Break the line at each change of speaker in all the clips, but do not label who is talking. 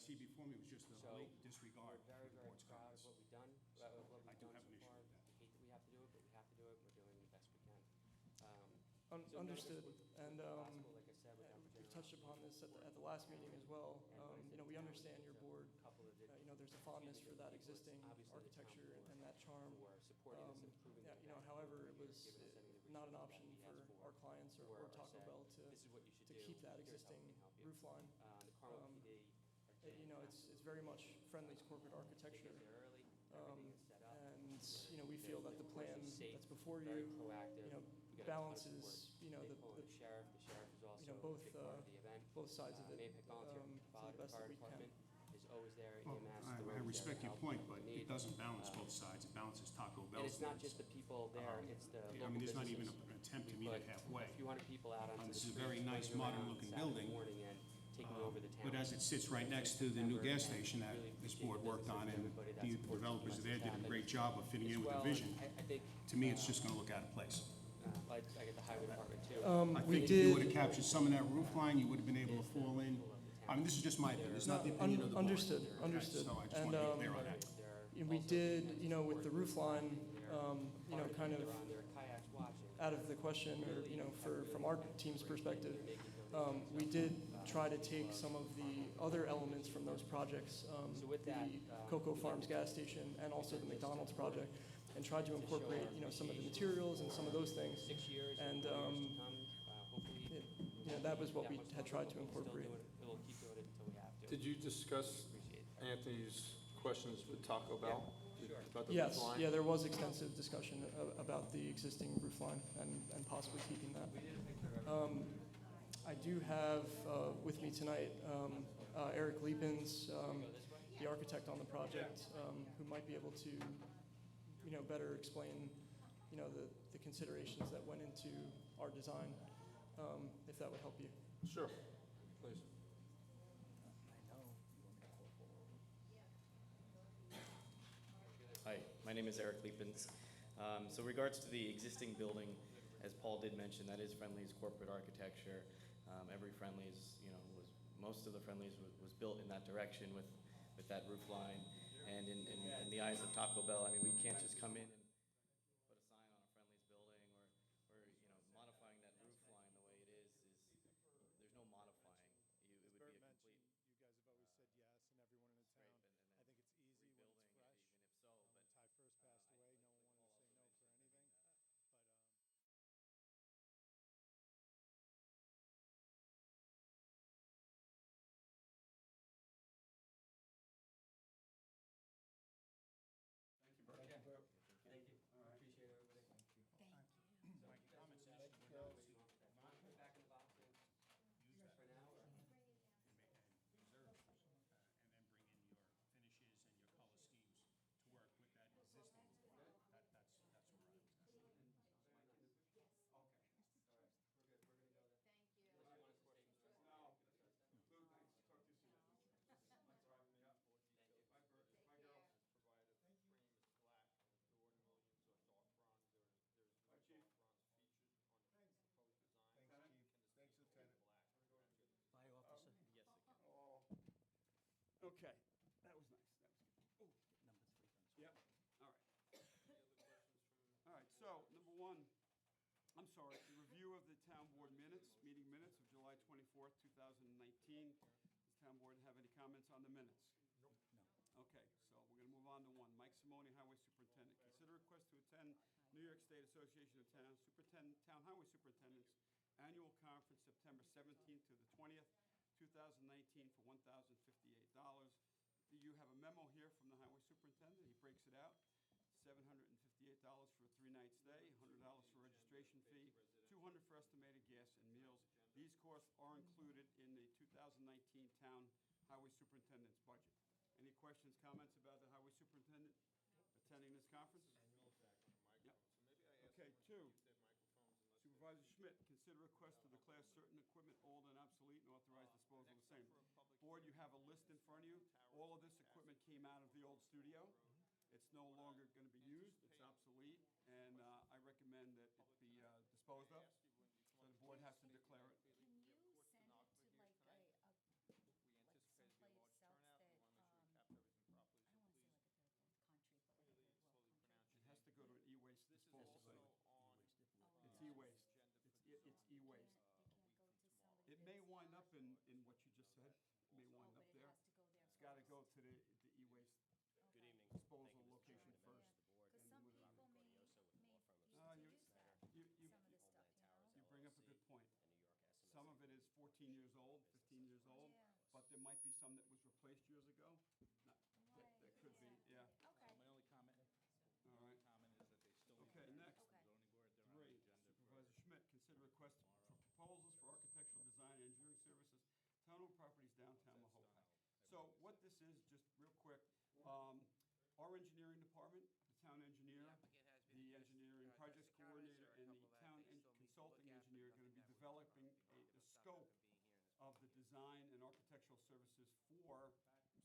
see before me was just a
So
blatant disregard
we're very,
for the
very
board's
proud of
comments.
what we've done, what
I
we've
do
done
have
so
an issue
far.
with that.
We hate that we have to do it, but we have to do it. We're doing the best we can.
Understood, and
Possible, like I said, with Denver
we
General.
touched upon this at the last meeting as well. You know, we understand your board, you know, there's a fondness for that existing architecture and that charm.
For supporting us, improving
Yeah,
the
you know,
event,
however, it
for
was
giving us any of the
not an
resources that
option
we asked
for our clients or Taco
said,
Bell
this is what you should
to
do.
keep that
Here's how we
existing
can help you.
roof line.
The Carmel PD.
You know, it's very much Friendly's corporate architecture.
There early. Everything is set up.
And, you know, we feel that the plan that's before
Very
you,
proactive.
you know,
We got a ton of
balances,
support.
you know,
They pull in the sheriff. The sheriff is also
you know,
a
both,
big part of the event.
both sides of it,
Mahopac Volunteer
to the
Fire
best that we can.
Department is always there.
Well,
EMS,
I
the roads
respect
there
your
to
point,
help
but
if
it
need.
doesn't balance both sides. It balances Taco Bell's
And it's not
needs.
just the people there, it's the local
I mean, there's not even
businesses.
an attempt to
We
meet it
put
halfway.
A few hundred people out onto the
This is a
streets,
very nice,
running around
modern-looking
Saturday
building.
morning and taking over the town.
But as it sits right next to the new gas station that this board worked on, and the developers there did a great job of fitting in with the vision,
I think,
to me, it's just gonna look out of place.
like, I get the highway department too.
I
we
think if you
did-
would've captured some of that roof line, you would've been able to fall in. I mean, this is just my opinion, it's not the opinion of the board.
Understood,
Okay,
understood.
So I just
And,
wanna be clear on that.
And we did, you know, with the roof line, you know, kind
They're
of
on their kayaks watching.
out of the question, or, you know, from our team's perspective, we did try to take some of the other elements from those projects, the Cocoa Farms gas station and also the McDonald's project, and tried to incorporate, you know, some of the materials and some of those things.
6 years,
And,
4 years to come, hopefully.
You know, that was what we
that much
had tried to
longer, we'll still
incorporate.
do it. We'll keep doing it until we have to.
Did you discuss
Appreciate it.
Anthony's questions with Taco Bell?
Sure.
About the
Yes,
roof line?
yeah, there was extensive discussion about the existing roof line and possibly keeping that. I do have with me tonight Eric Leapins, the architect on the project, who might be able to, you know, better explain, you know, the considerations that went into our design, if that would help you.
Sure, please.
Hi, my name is Eric Leapins. So regards to the existing building, as Paul did mention, that is Friendly's corporate architecture. Every Friendly's, you know, most of the Friendly's was built in that direction with that roof line. And in the eyes of Taco Bell, I mean, we can't just come in and put a sign on a Friendly's building or you know, modifying that roof line the way it is there's no modifying. It would be a complete
You guys have always said yes, and everyone in the town.
scrape and then
I think it's easy when it's
rebuilding it,
fresh.
even if so,
When
but
Ty first passed away, no one wanted to say no for anything. But
Thank you, Bert.
Thank you.
All right.
Appreciate everybody. Thank you.
My comments
Back in the box for now, or?
and reserve, and then bring in your finishes and your color schemes to work with that existing. That's where I was at.
Okay. All right. We're good. We're gonna go then.
Thank you.
Unless you want us to stay for the rest of the day.
Lou, thanks. Talk to you soon.
Thank you.
Bye, Bert.
Take
Bye, girl.
care.
Provided the frame is black, the door and mullions are dark bronze. There's no
Bye, Chief.
dark bronze featured on the proposed design.
Thanks, Chief.
Can this
Thanks,
be
Lieutenant.
black?
Bye, officer.
yes, it can.
Oh. Okay, that was nice. That was good. Oh,
Number 3 on this.
yep. All right.
Any other questions from?
All right, so, number one, I'm sorry, the review of the town board minutes, meeting minutes of July 24th, 2019. Does town board have any comments on the minutes?
No.
Okay, so we're gonna move on to one. Mike Simone, Highway Superintendent. Consider request to attend New York State Association of Town Highway Superintendents Annual Conference, September 17th to the 20th, 2019, for $1,058. You have a memo here from the Highway Superintendent. He breaks it out. $758 for a 3-night stay, $100 for registration fee, $200 for estimated gas and meals. These costs are included in the 2019 Town Highway Superintendent's budget. Any questions, comments about the Highway Superintendent attending this conference? Yep.
So maybe I ask
Okay,
them to
two.
keep their microphones unless.
Supervisor Schmidt, consider request to declare certain equipment old and obsolete and authorize disposal of the same. Board, you have a list in front of you. All of this equipment came out of the old studio. It's no longer going to be used, it's obsolete, and I recommend that it be disposed of. So the board has to declare it.
Can you send it to like
We
like
anticipated a
someplace
large
else
turnout.
may wind up in what you just said. It may wind up there. It's gotta go to the e-waste
Good evening.
disposal
Thank you, Mr.
location
Chairman,
first.
members of the board.
and
Because some
move it on.
people may
Gordioso with the law firm of
Uh, you-
use that,
You
some of this stuff,
Homeland Towers,
you bring up a good
LLC,
point.
and New York SMS.
Some of it is 14 years old, 15 years old,
Yeah.
but there might be some that was replaced years ago. Not- That could be, yeah.
Okay.
My only comment,
All right.
comment is that they still need
Okay,
to
next.
the
Okay.
zoning board. They're on the
Three,
agenda for
Supervisor Schmidt, consider request for proposals for architectural design and engineering services, town-owned properties downtown Mahopac. So what this is, just real quick, our engineering department, the town engineer, the engineering projects coordinator, and the town consulting engineer are gonna be developing the scope of the design and architectural services for the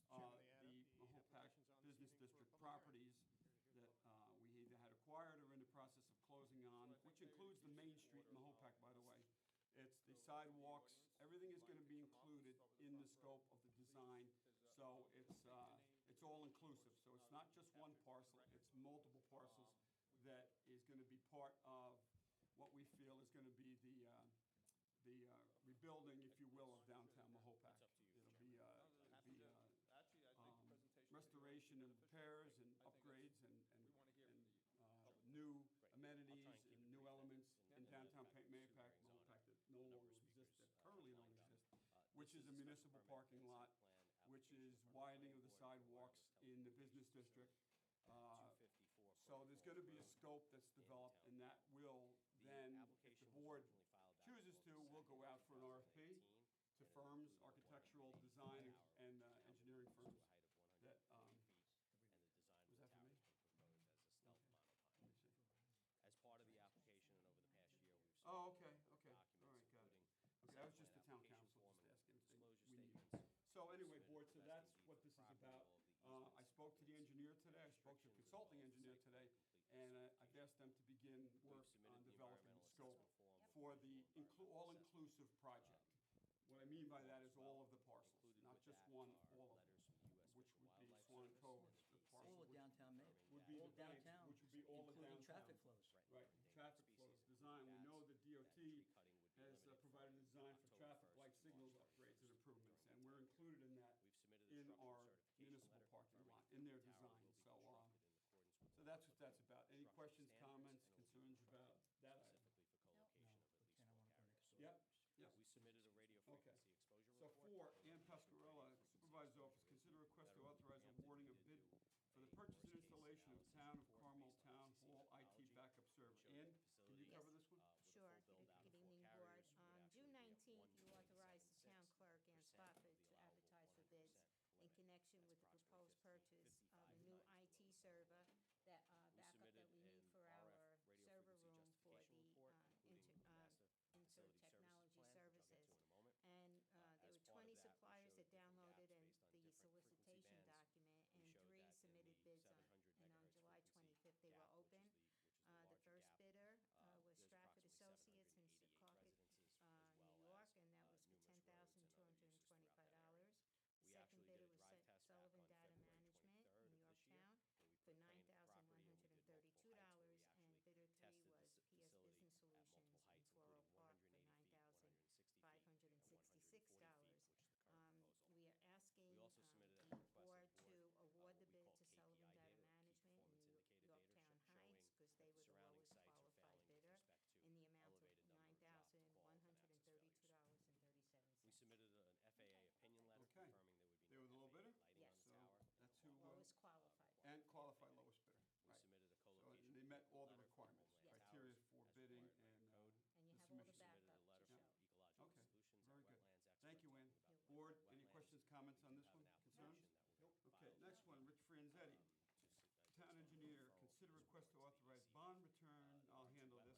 Mahopac Business District properties that we either had acquired or in the process of closing on, which includes the Main Street in Mahopac, by the way. It's the sidewalks, everything is gonna be included in the scope of the design. So it's all inclusive, so it's not just one parcel, it's multiple parcels that is gonna be part of what we feel is gonna be the rebuilding, if you will, of downtown Mahopac. It'll be,
Actually, I think the presentation.
restoration and repairs and upgrades and new amenities and new elements in downtown Mahopac that no longer exist, that currently don't exist, which is a municipal parking lot, which is widening of the sidewalks in the business district. So there's gonna be a scope that's developed, and that will then, if the board chooses to, we'll go out for an RFP to firms, architectural design and engineering firms that, was that for me?
As part of the application and over the past year, we've
Oh,
submitted
okay, all right,
documents,
got it.
including
Okay, that was just the town council, just asking if they, we need. So anyway, board, so that's what this is about. I spoke to the engineer today, I spoke to the consulting engineer today, and I've asked them to begin work on developing the scope for the all-inclusive project. What I mean by that is all of the parcels, not just one, all of them, which would be Swan Cove, the
All
parcel,
of downtown Maine.
would be
All
the bank,
downtown,
which would be all of
including
downtown.
traffic flows.
Right, traffic flows, design, we know the DOT has provided a design for traffic light signals upgrades and improvements, and we're included in that in our municipal parking lot, in their design, so that's what that's about. Any questions, comments, concerns about that item?
specifically for co-location of at least
Okay, I
four
wanna go
carriers.
Yep, yep.
We submitted a radio
Okay.
frequency exposure
So
report.
four, Ann Pascarella, Supervisor's Office, consider request to authorize awarding a bid for the purchase and installation of Town of Carmel Town Hall IT backup server. Ann, can you cover this one?
Sure. Good evening, Board. On June 19th, you authorized the town clerk, Ann Spofford, to advertise for bids in connection with the proposed purchase of a new IT server, that backup that we need for our server room for the Insert Technology Services. And there were 20 suppliers that downloaded and the solicitation document, and 3 submitted bids on, and on July 25th, they were open. The first bidder was Stratford Associates in Secaucus, New York, and that was for $10,225. The second bidder was Sullivan Data Management in Yorktown for $9,132, and bidder 3 was PS Business Solutions in Floral Park for $9,566. We are asking
We also submitted
the
at the request of
board
the
to
board,
award the
we
bid
call
to
KPI
Sullivan Data
data,
Management in
performance indicator data,
Yorktown
showing
Heights, because they were the
surrounding
lowest
sites are
qualified
failing with
bidder,
respect to
in the amount of
elevated number of dropped call and access failures.
$9,132.37.
We submitted an FAA opinion letter
Okay.
confirming there would be
They
no
were the low
FAA
bidder?
lighting on
Yes.
the tower.
That's who,
Lowest qualified.
and qualified lowest bidder,
We
right.
submitted a
So
co-location.
they met all the
letter from
requirements,
Homeland
criteria
Towers
for
as
bidding
required by
and
the code.
And you
the
have all the
submission.
Submitted
backup
a letter
to
from
show.
Ecological
Okay,
Solutions,
very
our
good.
wetlands expert.
Thank you, Ann.
talking about the
Board,
wetlands.
any questions, comments on
We
this
have
one?
an
Concerns?
application that we're gonna
Okay,
file
next one, Rich Franzetti. Town engineer, consider request to authorize bond return, I'll handle this.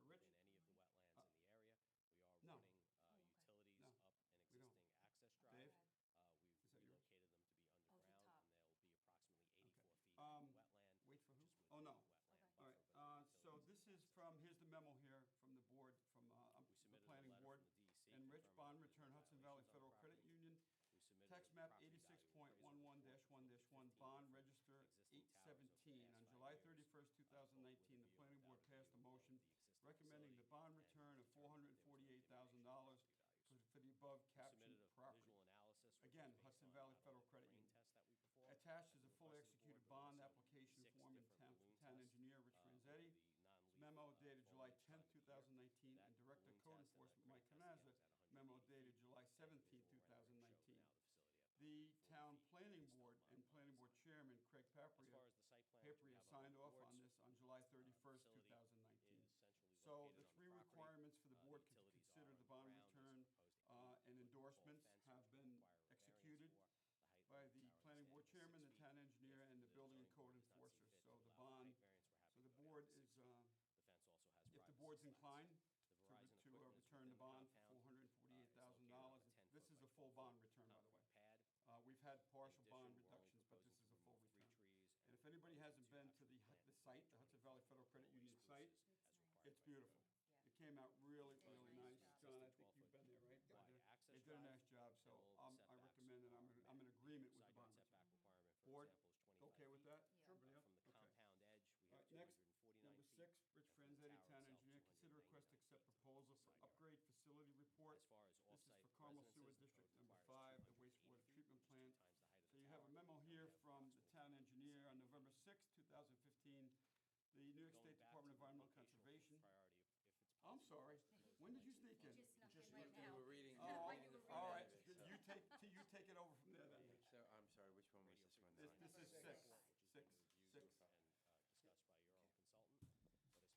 Wetlands, we're not
For Rich?
within any of the wetlands in the area. We are
no.
running utilities
No,
up an
we don't.
existing access
Dave?
drive.
Is
We've
that yours?
relocated them to be underground,
top.
and they'll be approximately 84 feet
Um,
from the wetland.
Wait for who?
which is
Oh,
within
no.
the wetland
All right,
buffer, but the
so
utilities
this is
access
from, here's the memo here from the board, from
We
the
submitted a
planning
letter
board.
from the DEC
And Rich,
confirming
bond
that there's
return
no
Hudson Valley
violations on the
Federal Credit
property.
Union,
We submitted
tax
a
map
property value
86.11-1-1, bond register
Existing towers over the
817.
past
On
5
July
years,
31st, 2019, the
with a
planning
review
board
of
passed a
the
motion
existing
recommending the
facility
bond
and
return of
determined that there was no
$448,000
values.
for Again, Hudson Valley Federal Credit
brain
Union.
test that we performed.
Attached is a fully
Requested the
executed
board
bond
vote
application
6
form in
different balloon
town
tests,
engineer Rich
over
Franzetti.
the non-lethal,
Memo dated July
foam
10,
each time of the
2019,
year.
and
That
Director
balloon
of Code
test and
Enforcement
that
Mike
credit testing,
Canazza,
I was at 180
memo dated
feet.
July
And
17,
visual rendering
2019.
showed now the facility at
The
140
town
feet
planning
based
board
upon
and planning board chairman Craig
As
Papria
far as the site plan, which we
Papria
have
signed off
boards,
on this on July 31st,
facility
2019.
is centrally
So
located
the
on
three
property.
requirements for the board to
utilities
consider
are
the bond
on the ground.
return
It's proposed
and
8-foot tall
endorsements
fence,
have
which would
been
require a variance
executed
for. The height
by
limits
the
are
planning board
understanding
chairman, the
6
town
feet.
engineer,
If
and the building and
zoning
code
board does not see
enforcer.
fit
So
to
the
allow a
bond,
height variance, we're happy
so the
to go
board
down to
is,
6 feet. The fence also has
if the
privacy
board's
slats.
inclined
The
to
Verizon equipment is
return the
within
bond for
compound. It's
$448,000.
located on a
This
10-foot
is a
by
full
12-foot
bond return, by the way.
concrete pad.
We've had
In
partial bond
addition, we're only
reductions, but this
proposing
is
to
a full
remove 3
return.
trees
And if anybody hasn't been to
actually
the
plant
site, the Hudson Valley Federal Credit Union site, it's beautiful. It came out really,
They did a
really
nice
nice.
job.
John, I think you've been there, right?
wide access
They did a
drive,
nice job, so
and all of the
I
setbacks
recommend it.
are
I'm in
met.
agreement with the
Side yard
bond
setback
return.
requirement, for
Board,
example, is 25
okay with
feet.
that?
Yeah.
Everybody else?
From the
Okay.
compound edge, we
All
have
right, next,
249
number
feet.
6, Rich
and from the
Franzetti,
tower
town
itself,
engineer, consider
299
request to
feet
accept
to the
proposal for
side yard.
upgrade facility report.
As far as
This is
off-site
for Carmel
residences,
Sewer
the
District
code
number
requires
5, the
280
wastewater
feet,
treatment
which is
plant.
2 times the height of
So
the
you have a
tower.
memo
We
here
have
from the
approximately
town
2
engineer on
6
November 6, 2015. The New York
Going
State
back
Department of
to the
Environmental
locational
Conservation.
priority, if it's
I'm
possible
sorry.
for us to
When did you sneak in?
Just snuck
Just
in right
looked at,
now.
we're reading.
Oh,
While
reading
you
the
were
front
all
end
right.
of it, so-
You take it over from there then.
So, I'm sorry, which one was this one?
This is
Number
6.
which is
6.
being reviewed
6.
and discussed by your own consultant.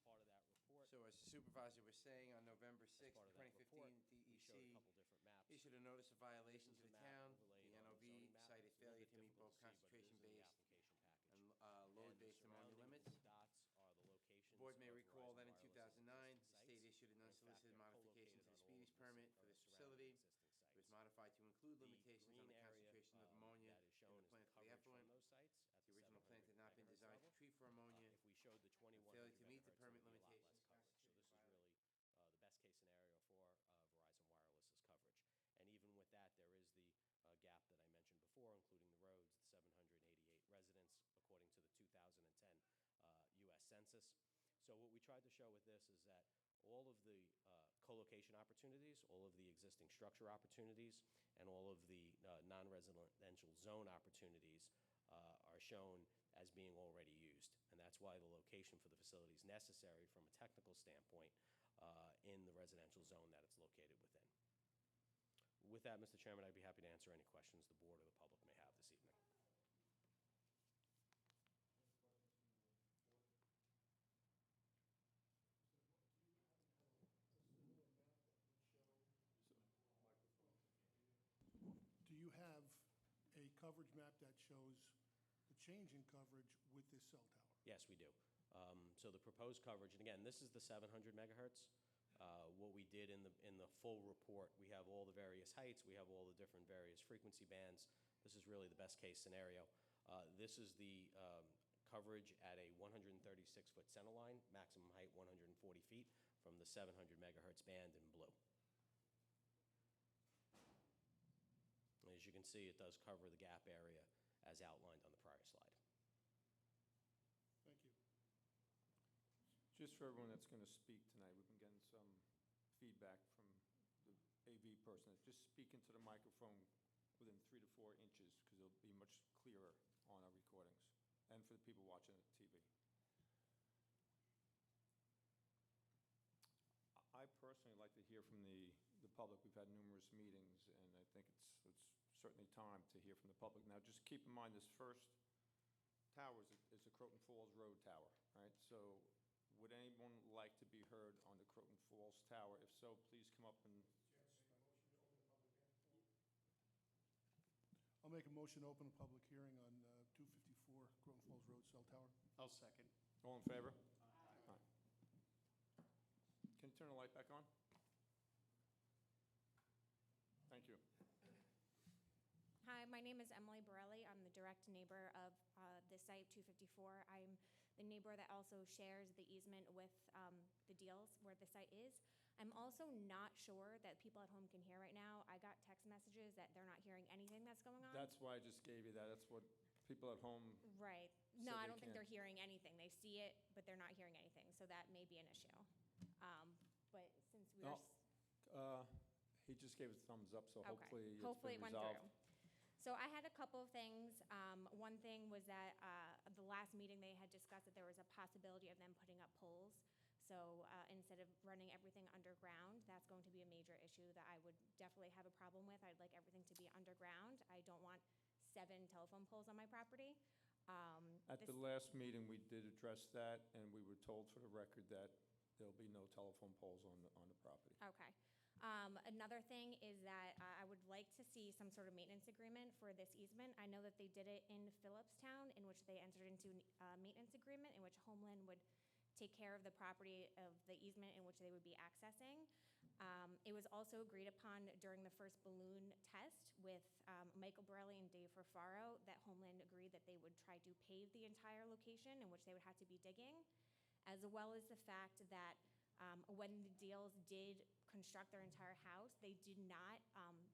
But as part of that report,
So as the supervisor was saying, on November
as
6,
part of that
2015,
report, we showed a
DEC
couple different maps.
issued a notice of violation
This
to
is
the
a map
town.
overlaid
The
on the
NOV
zoning map.
cited
It's a little
failure
bit
to meet
difficult
both
to see, but it is in the
concentration-based
application package.
and
And the
load-based ammonia
surrounding
limits.
dots are the locations
The board may
of
recall that in
Verizon Wireless's
2009,
existing
the state
sites.
issued an
And in fact,
unsolicited
they're
modification to
co-located
the
on all
speedies
of
permit for this facility.
existing
It was
sites.
modified to include
The
limitations on
green
the
area,
concentration of
that
ammonia
is
in
shown
the
is
plant
the
for the
coverage from
effluent.
those sites at
The original plant had not been
megahertz
designed to
level.
treat for ammonia.
If we showed the 2100
failure to meet the
megahertz,
permit
it would be a lot less
limitations
coverage. So this is
constituted
really the best case scenario for Verizon Wireless's coverage. And even with that, there is the gap that I mentioned before, including the roads, the 788 residents, according to the 2010 U.S. Census. So what we tried to show with this is that all of the co-location opportunities, all of the existing structure opportunities, and all of the non-residential zone opportunities are shown as being already used. And that's why the location for the facility is necessary from a technical standpoint in the residential zone that it's located within. With that, Mr. Chairman, I'd be happy to answer any questions the board or the public may have this evening.
Do you have a coverage map that shows the change in coverage with this cell tower?
Yes, we do. So the proposed coverage, and again, this is the 700 megahertz. What we did in the full report, we have all the various heights, we have all the different various frequency bands. This is really the best case scenario. This is the coverage at a 136-foot center line, maximum height 140 feet from the 700 megahertz band in blue. And as you can see, it does cover the gap area as outlined on the prior slide.
Thank you.
Just for everyone that's going to speak tonight, we've been getting some feedback from the AV person. Just speak into the microphone within 3 to 4 inches because it'll be much clearer on our recordings and for the people watching the TV. I personally like to hear from the public. We've had numerous meetings, and I think it's certainly time to hear from the public. Now, just keep in mind this first tower is the Croton Falls Road Tower, right? So would anyone like to be heard on the Croton Falls Tower? If so, please come up and...
I'll make a motion to open a public hearing on 254 Croton Falls Road cell tower.
I'll second.
All in favor? Aye. Can you turn the light back on? Thank you.
Hi, my name is Emily Borelli. I'm the direct neighbor of the site 254. I'm the neighbor that also shares the easement with the deals where the site is. I'm also not sure that people at home can hear right now. I got text messages that they're not hearing anything that's going on.
That's why I just gave you that. That's what people at home...
Right.
So
No, I
they
don't think they're
can't-
hearing anything. They see it, but they're not hearing anything, so that may be an issue. But since we are...
No, he just gave us a thumbs up, so
Okay.
hopefully it's
Hopefully
been
it went
resolved.
through. So I had a couple of things. One thing was that at the last meeting, they had discussed that there was a possibility of them putting up poles. So instead of running everything underground, that's going to be a major issue that I would definitely have a problem with. I'd like everything to be underground. I don't want 7 telephone poles on my property.
At the last meeting, we did address that, and we were told for the record that there'll be no telephone poles on the property.
Okay. Another thing is that I would like to see some sort of maintenance agreement for this easement. I know that they did it in Phillipstown, in which they entered into a maintenance agreement in which Homeland would take care of the property of the easement in which they would be accessing. It was also agreed upon during the first balloon test with Michael Borelli and Dave Rafaro that Homeland agreed that they would try to pave the entire location in which they would have to be digging, as well as the fact that when the deals did construct their entire house, they did not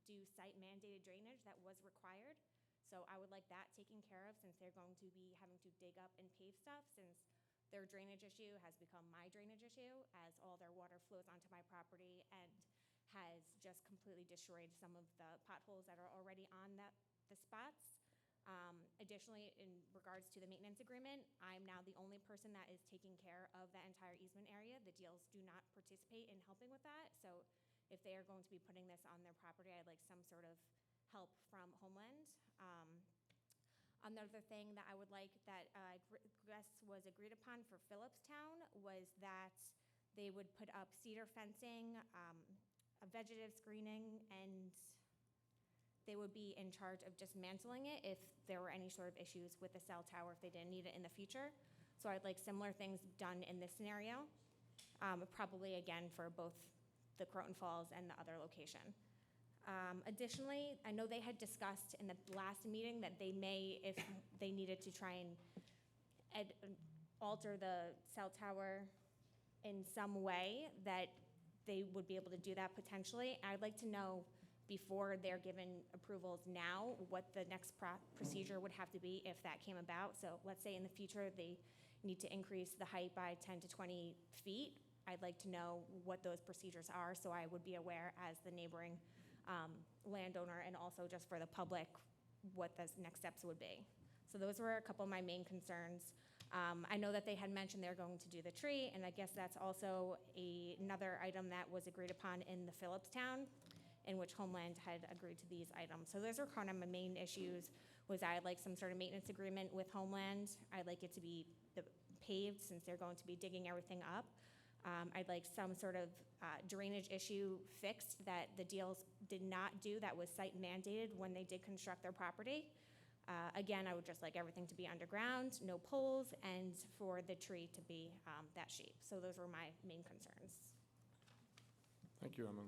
do site mandated drainage that was required. So I would like that taken care of since they're going to be having to dig up and pave stuff, since their drainage issue has become my drainage issue as all their water flows onto my property and has just completely destroyed some of the potholes that are already on the spots. Additionally, in regards to the maintenance agreement, I'm now the only person that is taking care of that entire easement area. The deals do not participate in helping with that. So if they are going to be putting this on their property, I'd like some sort of help from Homeland. Another thing that I would like that I guess was agreed upon for Phillipstown was that they would put up cedar fencing, a vegetative screening, and they would be in charge of dismantling it if there were any sort of issues with the cell tower, if they didn't need it in the future. So I'd like similar things done in this scenario, probably again for both the Croton Falls and the other location. Additionally, I know they had discussed in the last meeting that they may, if they needed to try and alter the cell tower in some way, that they would be able to do that potentially. I'd like to know before they're given approvals now what the next procedure would have to be if that came about. So let's say in the future they need to increase the height by 10 to 20 feet. I'd like to know what those procedures are so I would be aware as the neighboring landowner, and also just for the public what the next steps would be. So those were a couple of my main concerns. I know that they had mentioned they're going to do the tree, and I guess that's also another item that was agreed upon in the Phillipstown, in which Homeland had agreed to these items. So those are kind of my main issues. Was I'd like some sort of maintenance agreement with Homeland. I'd like it to be paved since they're going to be digging everything up. I'd like some sort of drainage issue fixed that the deals did not do that was site mandated when they did construct their property. Again, I would just like everything to be underground, no poles, and for the tree to be that shape. So those were my main concerns.
Thank you, Emily.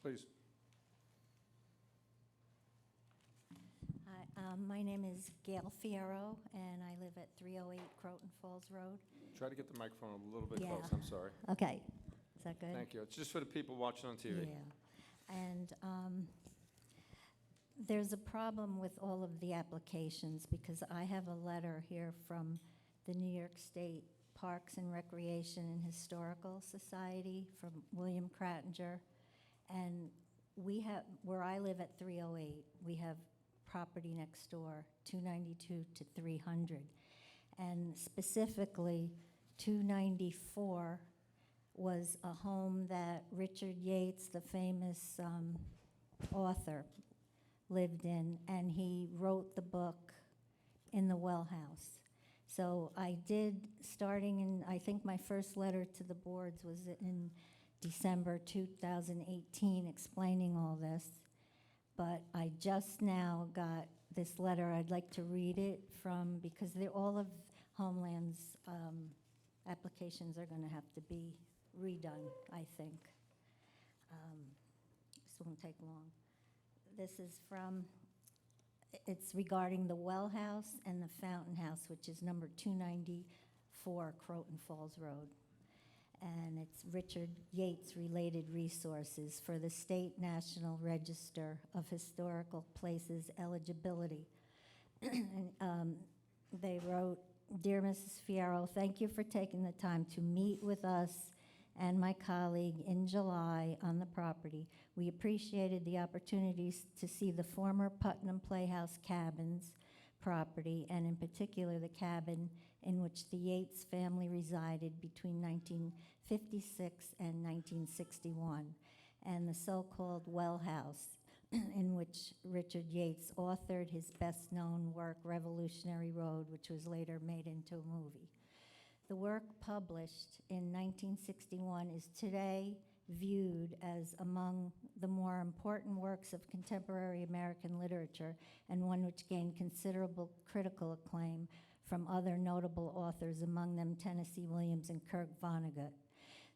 Please.
Hi, my name is Gail Fierro, and I live at 308 Croton Falls Road.
Try to get the microphone a little bit
Yeah.
close, I'm sorry.
Okay, is that good?
Thank you. It's just for the people watching on TV.
Yeah, and there's a problem with all of the applications because I have a letter here from the New York State Parks and Recreation and Historical Society from William Krattinger, and we have, where I live at 308, we have property next door, 292 to 300, and specifically 294 was a home that Richard Yates, the famous author, lived in, and he wrote the book In the Well House. So I did, starting in, I think my first letter to the boards was in December 2018 explaining all this, but I just now got this letter. I'd like to read it from, because all of Homeland's applications are going to have to be redone, I think. This won't take long. This is from, it's regarding the well house and the fountain house, which is number 294 Croton Falls Road. And it's Richard Yates Related Resources for the State National Register of Historical Places Eligibility. And, they wrote, Dear Mrs. Fierro, thank you for taking the time to meet with us and my colleague in July on the property. We appreciated the opportunities to see the former Putnam Playhouse Cabins property, and in particular the cabin in which the Yates family resided between 1956 and 1961, and the so-called Well House, in which Richard Yates authored his best-known work, Revolutionary Road, which was later made into a movie. The work published in 1961 is today viewed as among the more important works of contemporary American literature, and one which gained considerable critical acclaim from other notable authors, among them Tennessee Williams and Kurt Vonnegut.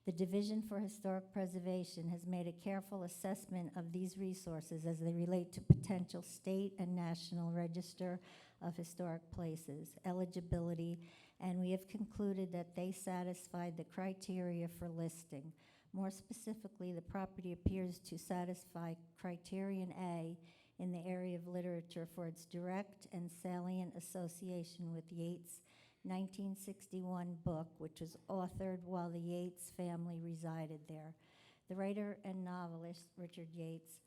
The Division for Historic Preservation has made a careful assessment of these resources as they relate to potential state and national register of historic places, eligibility, and we have concluded that they satisfied the criteria for listing. More specifically, the property appears to satisfy criterion A in the area of literature for its direct and salient association with Yates' 1961 book, which was authored while the Yates family resided there. The writer and novelist, Richard Yates,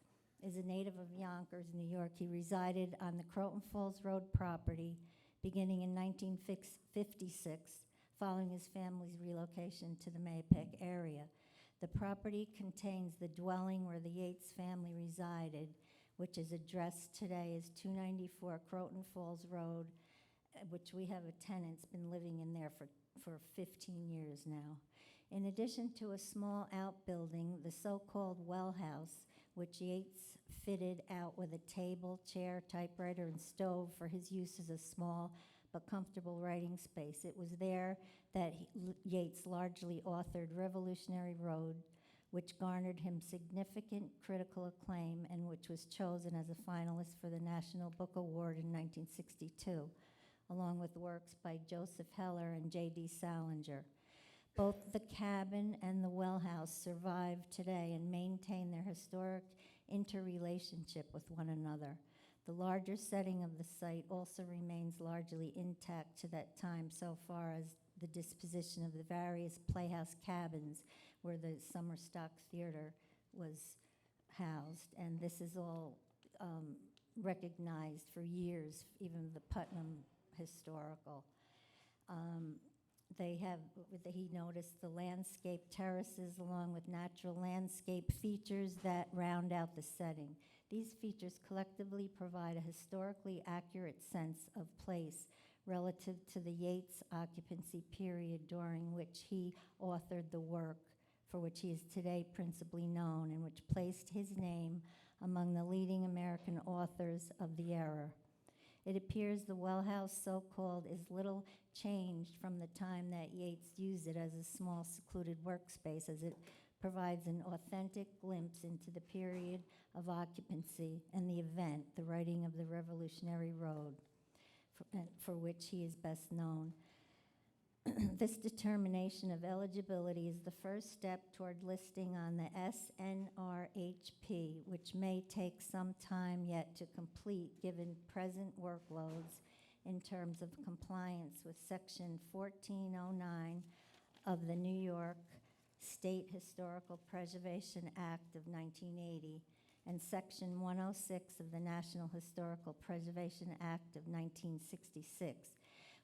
is a native of Yonkers, New York. He resided on the Croton Falls Road property beginning in 1956, following his family's relocation to the Mahopac area. The property contains the dwelling where the Yates family resided, which is addressed today as 294 Croton Falls Road, which we have a tenant's been living in there for 15 years now. In addition to a small outbuilding, the so-called Well House, which Yates fitted out with a table, chair, typewriter, and stove for his use as a small but comfortable writing space. It was there that Yates largely authored Revolutionary Road, which garnered him significant critical acclaim and which was chosen as a finalist for the National Book Award in 1962, along with works by Joseph Heller and J.D. Salinger. Both the cabin and the Well House survive today and maintain their historic interrelationship with one another. The larger setting of the site also remains largely intact to that time, so far as the disposition of the various playhouse cabins where the Summer Stock Theater was housed. And this is all recognized for years, even the Putnam Historical. He noticed the landscape terraces along with natural landscape features that round out the setting. These features collectively provide a historically accurate sense of place relative to the Yates occupancy period during which he authored the work for which he is today principally known, and which placed his name among the leading American authors of the era. It appears the Well House, so-called, is little changed from the time that Yates used it as a small secluded workspace, as it provides an authentic glimpse into the period of occupancy and the event, the writing of the Revolutionary Road, for which he is best known. This determination of eligibility is the first step toward listing on the SNRHP, which may take some time yet to complete given present workloads in terms of compliance with Section 1409 of the New York State Historical Preservation Act of 1980 and Section 106 of the National Historical Preservation Act of 1966,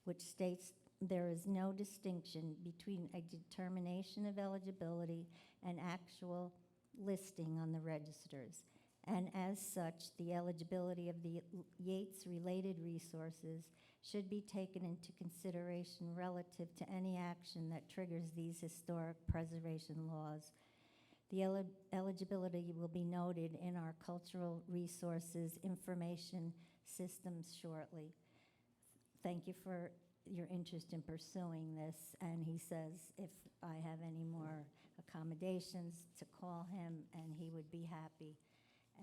which states there is no distinction between a determination of eligibility and actual listing on the registers. And as such, the eligibility of the Yates-related resources should be taken into consideration relative to any action that triggers these historic preservation laws. The eligibility will be noted in our cultural resources information systems shortly. Thank you for your interest in pursuing this, and he says if I have any more accommodations to call him, and he would be happy.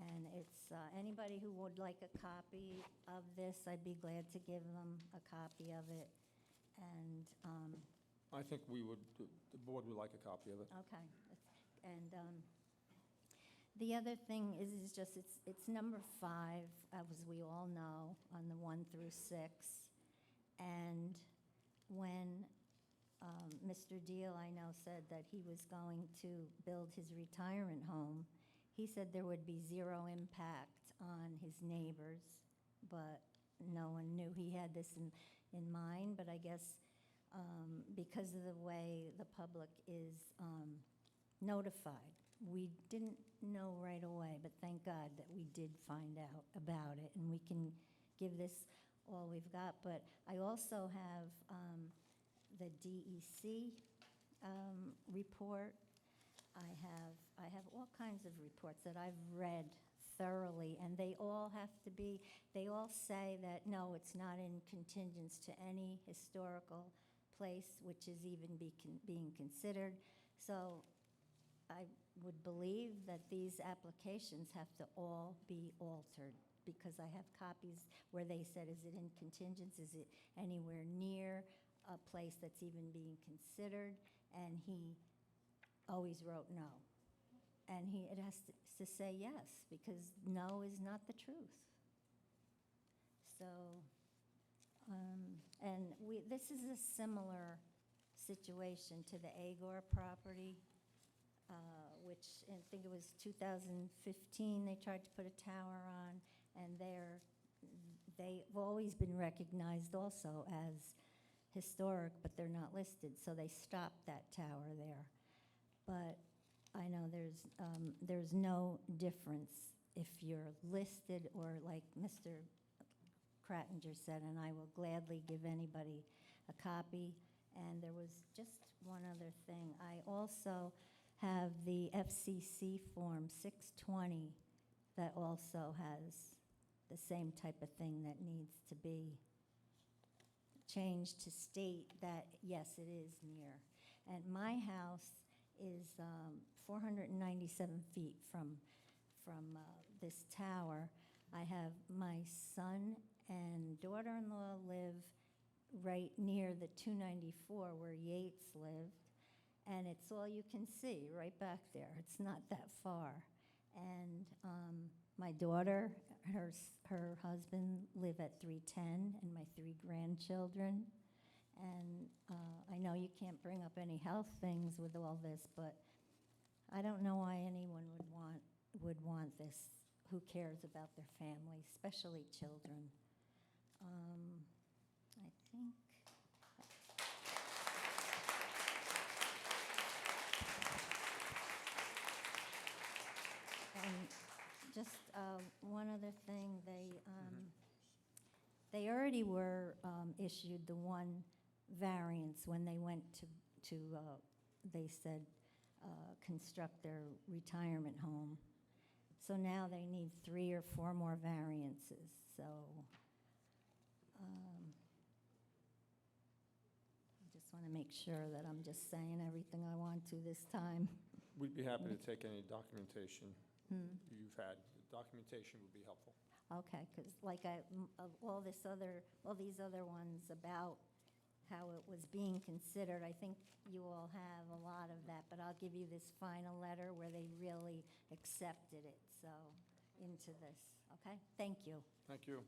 And it's anybody who would like a copy of this, I'd be glad to give them a copy of it. And
I think we would, the board would like a copy of it.
okay, and the other thing is just it's number 5, as we all know, on the 1 through 6. And when Mr. Deal, I know, said that he was going to build his retirement home, he said there would be zero impact on his neighbors, but no one knew he had this in mind. But I guess because of the way the public is notified, we didn't know right away, but thank God that we did find out about it, and we can give this all we've got. But I also have the DEC report. I have all kinds of reports that I've read thoroughly, and they all say that, no, it's not in contingents to any historical place which is even being considered. So I would believe that these applications have to all be altered, because I have copies where they said, is it in contingents? Is it anywhere near a place that's even being considered? And he always wrote no. And it has to say yes, because no is not the truth. So, this is a similar situation to the Agor property, which I think it was 2015 they tried to put a tower on, and they've always been recognized also as historic, but they're not listed, so they stopped that tower there. But I know there's no difference if you're listed, or like Mr. Krattinger said, and I will gladly give anybody a copy. And there was just one other thing. I also have the FCC Form 620 that also has the same type of thing that needs to be changed to state that, yes, it is near. And my house is 497 feet from this tower. I have my son and daughter-in-law live right near the 294 where Yates lived, and it's all you can see right back there. It's not that far. And my daughter, her husband live at 310, and my 3 grandchildren. And I know you can't bring up any health things with all this, but I don't know why anyone would want this. Who cares about their family, especially children? I think. And just one other thing, they already were issued the one variance when they went to they said, construct their retirement home. So now they need 3 or 4 more variances. So I just want to make sure that I'm just saying everything I want to this time.
We'd be happy to take any documentation you've had. The documentation would be helpful.
Okay, because like all these other ones about how it was being considered, I think you all have a lot of that, but I'll give you this final letter where they really accepted it, so, into this, okay? Thank you.
Thank you.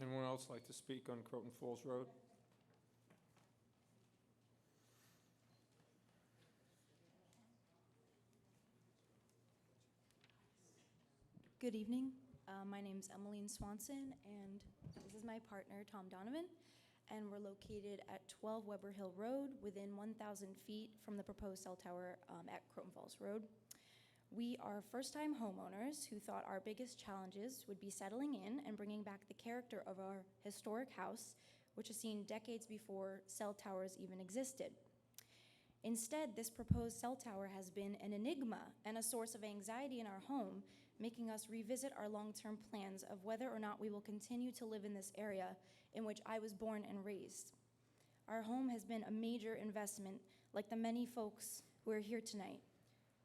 Anyone else like to speak on Croton Falls Road?
Good evening. My name's Emmeline Swanson, and this is my partner, Tom Donovan, and we're located at 12 Weber Hill Road, within 1,000 feet from the proposed cell tower at Croton Falls Road. We are first-time homeowners who thought our biggest challenges would be settling in and bringing back the character of our historic house, which is seen decades before cell towers even existed. Instead, this proposed cell tower has been an enigma and a source of anxiety in our home, making us revisit our long-term plans of whether or not we will continue to live in this area in which I was born and raised. Our home has been a major investment, like the many folks who are here tonight.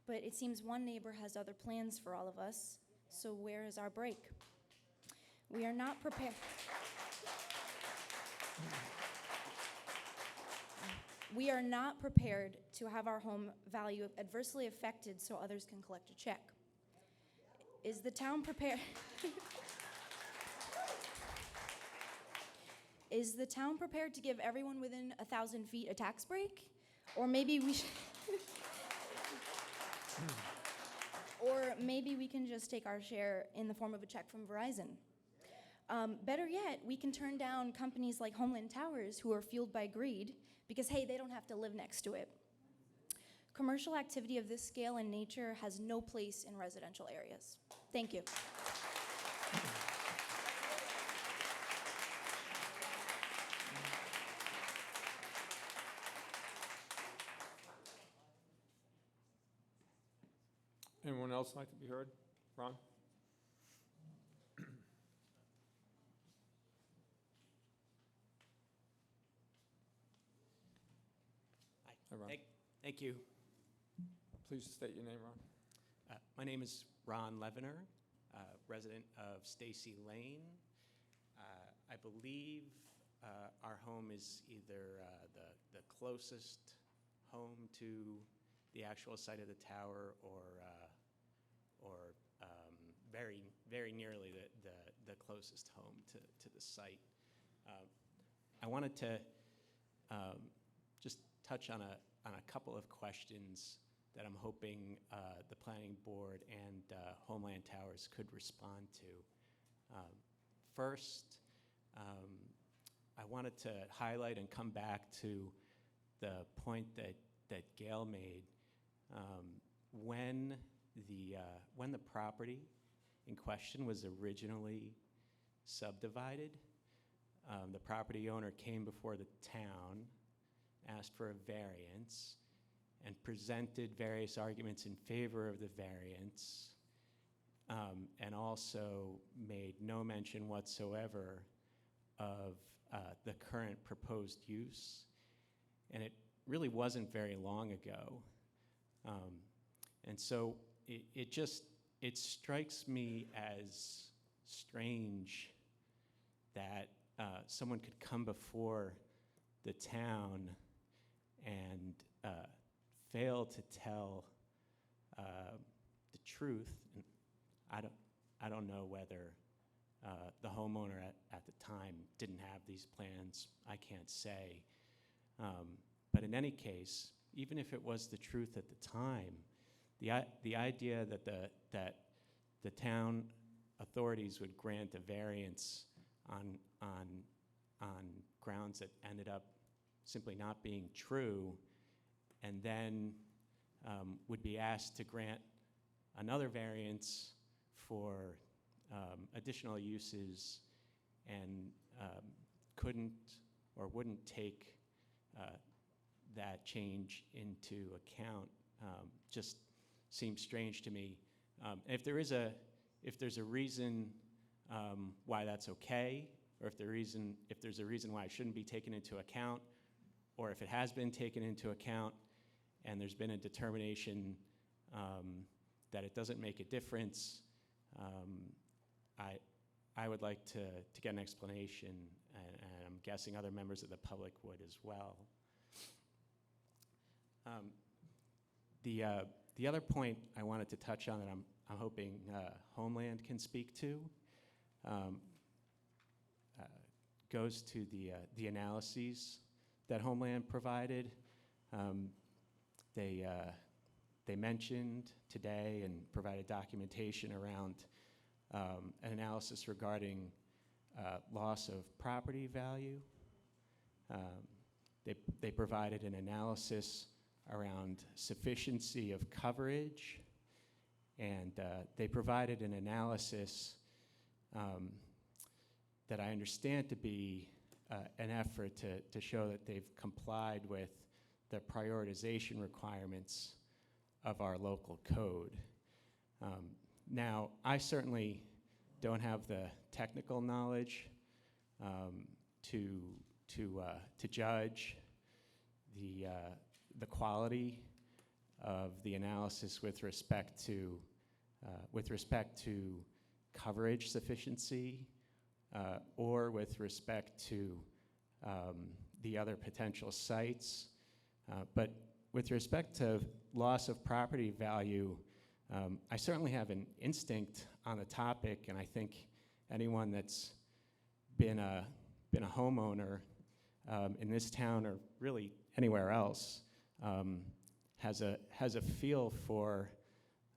But it seems one neighbor has other plans for all of us, so where is our break? We are not prepared. We are not prepared to have our home value adversely affected so others can collect a check. Is the town prepared? Is the town prepared to give everyone within 1,000 feet a tax break? Or maybe we should... Or maybe we can just take our share in the form of a check from Verizon. Better yet, we can turn down companies like Homeland Towers, who are fueled by greed, because, hey, they don't have to live next to it. Commercial activity of this scale and nature has no place in residential areas. Thank you.
Anyone else like to be heard? Ron? Hi, Ron.
Thank you.
Please state your name, Ron.
My name is Ron Levener, resident of Stacy Lane. I believe our home is either the closest home to the actual site of the tower or very, very nearly the closest home to the site. I wanted to just touch on a couple of questions that I'm hoping the Planning Board and Homeland Towers could respond to. First, I wanted to highlight and come back to the point that Gail made. When the property in question was originally subdivided, the property owner came before the town, asked for a variance, and presented various arguments in favor of the variance, and also made no mention whatsoever of the current proposed use. And it really wasn't very long ago. And so it strikes me as strange that someone could come before the town and fail to tell the truth. And I don't know whether the homeowner at the time didn't have these plans. I can't say. But in any case, even if it was the truth at the time, the idea that the town authorities would grant a variance on grounds that ended up simply not being true, and then would be asked to grant another variance for additional uses and couldn't or wouldn't take that change into account just seems strange to me. If there's a reason why that's okay, or if there's a reason why it shouldn't be taken into account, or if it has been taken into account and there's been a determination that it doesn't make a difference, I would like to get an explanation, and I'm guessing other members of the public would as well. The other point I wanted to touch on that I'm hoping Homeland can speak to goes to the analyses that Homeland provided. They mentioned today and provided documentation around an analysis regarding loss of property value. They provided an analysis around sufficiency of coverage, and they provided an analysis that I understand to be an effort to show that they've complied with the prioritization requirements of our local code. Now, I certainly don't have the technical knowledge to judge the quality of the analysis with respect to coverage sufficiency or with respect to the other potential sites. But with respect to loss of property value, I certainly have an instinct on the topic, and I think anyone that's been a homeowner in this town or really anywhere else has a feel for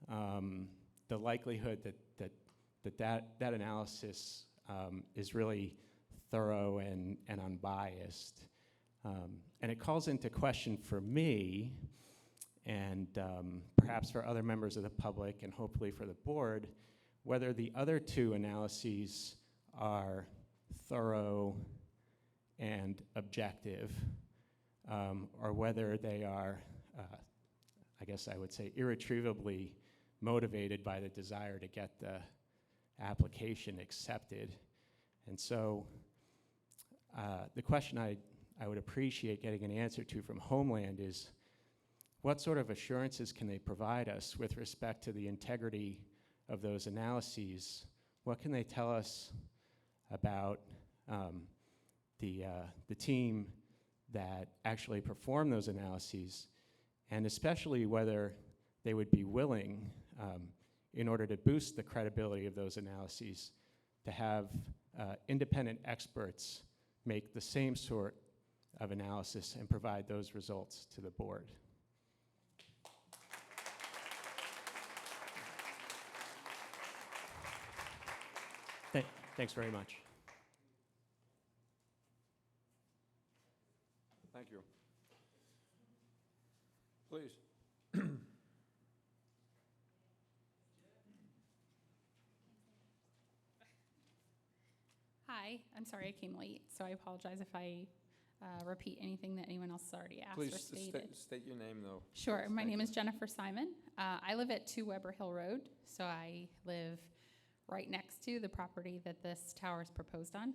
the likelihood that analysis is really thorough and unbiased. And it calls into question for me, and perhaps for other members of the public, and hopefully for the board, whether the other two analyses are thorough and objective, or whether they are, I guess I would say, irretrievably motivated by the desire to get the application accepted. And so the question I would appreciate getting an answer to from Homeland is, what sort of assurances can they provide us with respect to the integrity of those analyses? What can they tell us about the team that actually performed those analyses, and especially whether they would be willing, in order to boost the credibility of those analyses, to have independent experts make the same sort of analysis and provide those results to the board. Thanks very much.
Thank you. Please.
Hi, I'm sorry I came late, so I apologize if I repeat anything that anyone else has already asked or stated.
Please state your name, though.
Sure, my
Thank
name
you.
is Jennifer Simon. I live at 2 Weber Hill Road, so I live right next to the property that this tower is proposed on.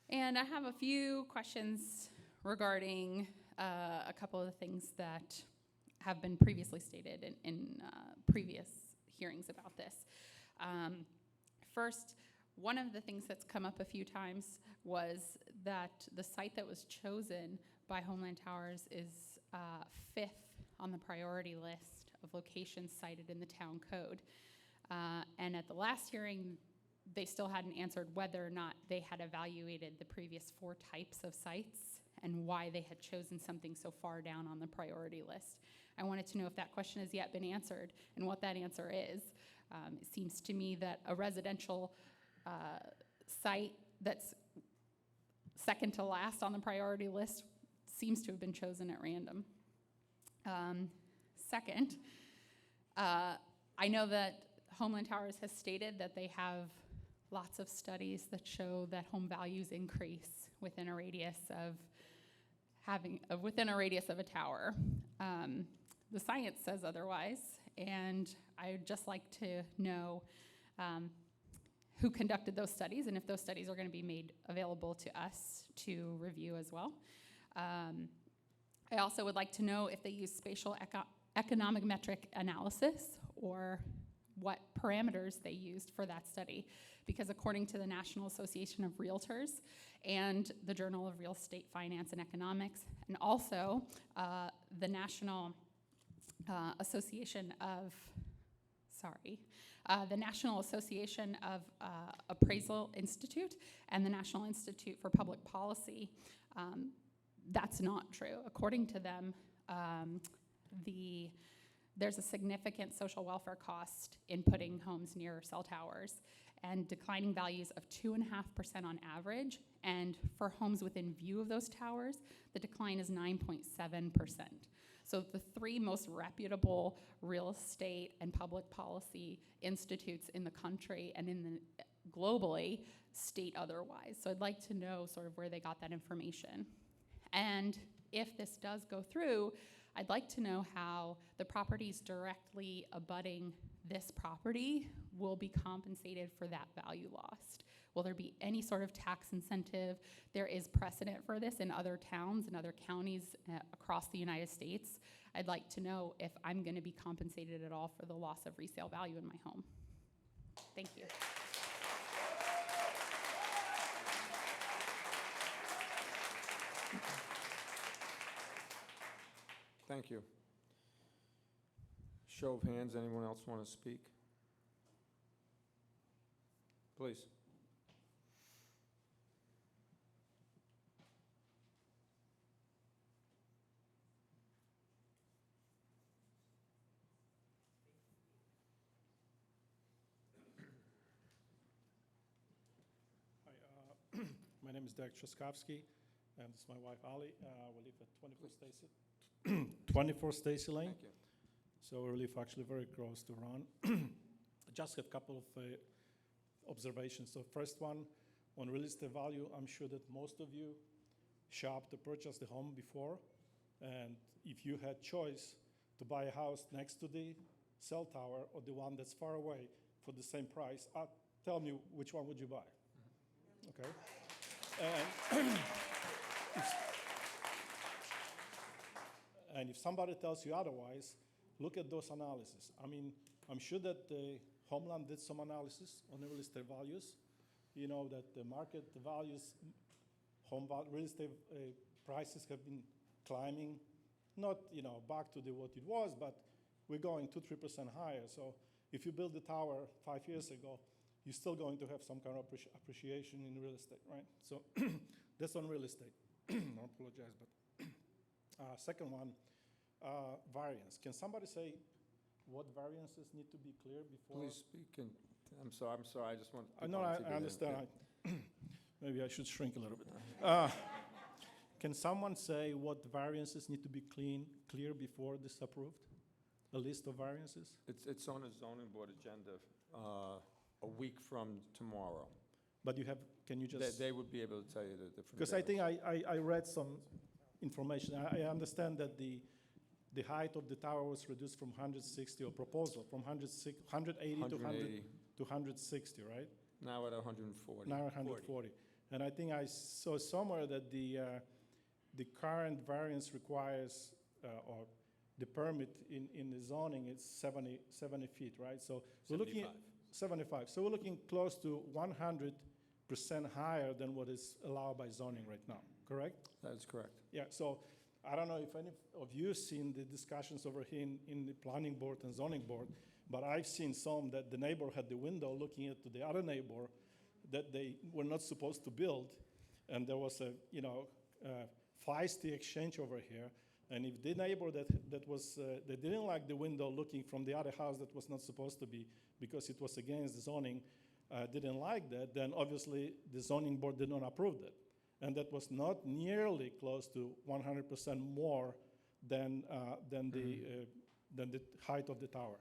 And I have a few questions regarding a couple of the things that have been previously stated in previous hearings about this. First, one of the things that's come up a few times was that the site that was chosen by Homeland Towers is 5th on the priority list of locations cited in the town code. And at the last hearing, they still hadn't answered whether or not they had evaluated the previous 4 types of sites and why they had chosen something so far down on the priority list. I wanted to know if that question has yet been answered and what that answer is. It seems to me that a residential site that's second to last on the priority list seems to have been chosen at random. Second, I know that Homeland Towers has stated that they have lots of studies that show that home values increase within a radius of a tower. The science says otherwise, and I'd just like to know who conducted those studies and if those studies are going to be made available to us to review as well. I also would like to know if they use spatial economic metric analysis or what parameters they used for that study. Because according to the National Association of Realtors and the Journal of Real Estate Finance and Economics, and also the National Association of Appraisal Institute and the National Institute for Public Policy, that's not true. According to them, there's a significant social welfare cost in putting homes near cell towers and declining values of 2.5% on average. And for homes within view of those towers, the decline is 9.7%. So the 3 most reputable real estate and public policy institutes in the country and globally state otherwise. So I'd like to know sort of where they got that information. And if this does go through, I'd like to know how the properties directly abutting this property will be compensated for that value lost. Will there be any sort of tax incentive? There is precedent for this in other towns and other counties across the United States. I'd like to know if I'm going to be compensated at all for the loss of resale value in my home. Thank you.
Thank you. Show of hands, anyone else want to speak? Please.
Hi, my name is Derek Truskowski, and this is my wife, Ali. We live at 24 Stacy Lane.
Thank you.
So we live actually very close to Ron. Just have a couple of observations. So first one, on real estate value, I'm sure that most of you shopped to purchase the home before. And if you had choice to buy a house next to the cell tower or the one that's far away for the same price, tell me which one would you buy? Okay. And if somebody tells you otherwise, look at those analyses. I mean, I'm sure that the Homeland did some analysis on the real estate values. You know that the market values, real estate prices have been climbing, not back to what it was, but we're going 2-3% higher. So if you build the tower 5 years ago, you're still going to have some kind of appreciation in real estate, right? So that's on real estate. I apologize, but second one, variance. Can somebody say what variances need to be clear before?
Please speak. I'm sorry. I just want.
I know. I understand. Maybe I should shrink a little bit. Can someone say what variances need to be clear before this approved? A list of variances?
It's on a zoning board agenda a week from tomorrow.
But can you just?
They would be able to tell you the different.
Because I think I read some information. I understand that the height of the tower was reduced from 160, or proposal, from 180 to 160, right?
Now at 140.
Now 140. And I think I saw somewhere that the current variance requires, or the permit in the zoning is 70 feet, right? So we're looking at 75. So we're looking close to 100% higher than what is allowed by zoning right now, correct?
That is correct.
Yeah, so I don't know if any of you have seen the discussions over here in the planning board and zoning board, but I've seen some that the neighbor had the window looking at the other neighbor that they were not supposed to build, and there was a feisty exchange over here. And if the neighbor that didn't like the window looking from the other house that was not supposed to be because it was against the zoning, didn't like that, then obviously the zoning board did not approve that. And that was not nearly close to 100% more than the height of the tower.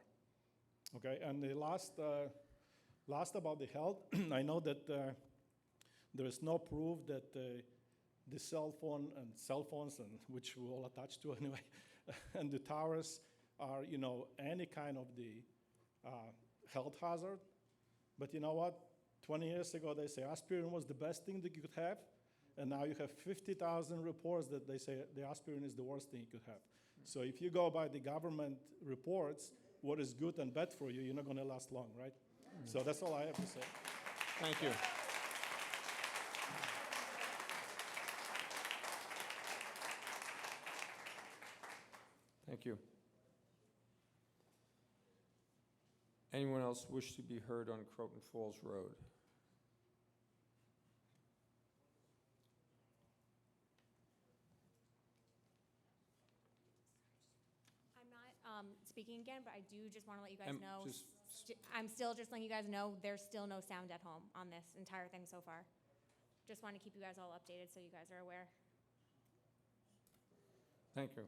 Okay, and the last about the health, I know that there is no proof that the cell phones, and which we all attach to anyway, and the towers are, any kind of the health hazard. But you know what? 20 years ago, they say aspirin was the best thing that you could have, and now you have 50,000 reports that they say the aspirin is the worst thing you could have. So if you go by the government reports, what is good and bad for you, you're not going to last long, right? So that's all I have to say.
Thank you. Thank you. Anyone else wish to be heard on Croton Falls Road?
I'm not speaking again, but I do just want to let you guys know. I'm still just letting you guys know there's still no sound at home on this entire thing so far. Just want to keep you guys all updated so you guys are aware.
Thank you.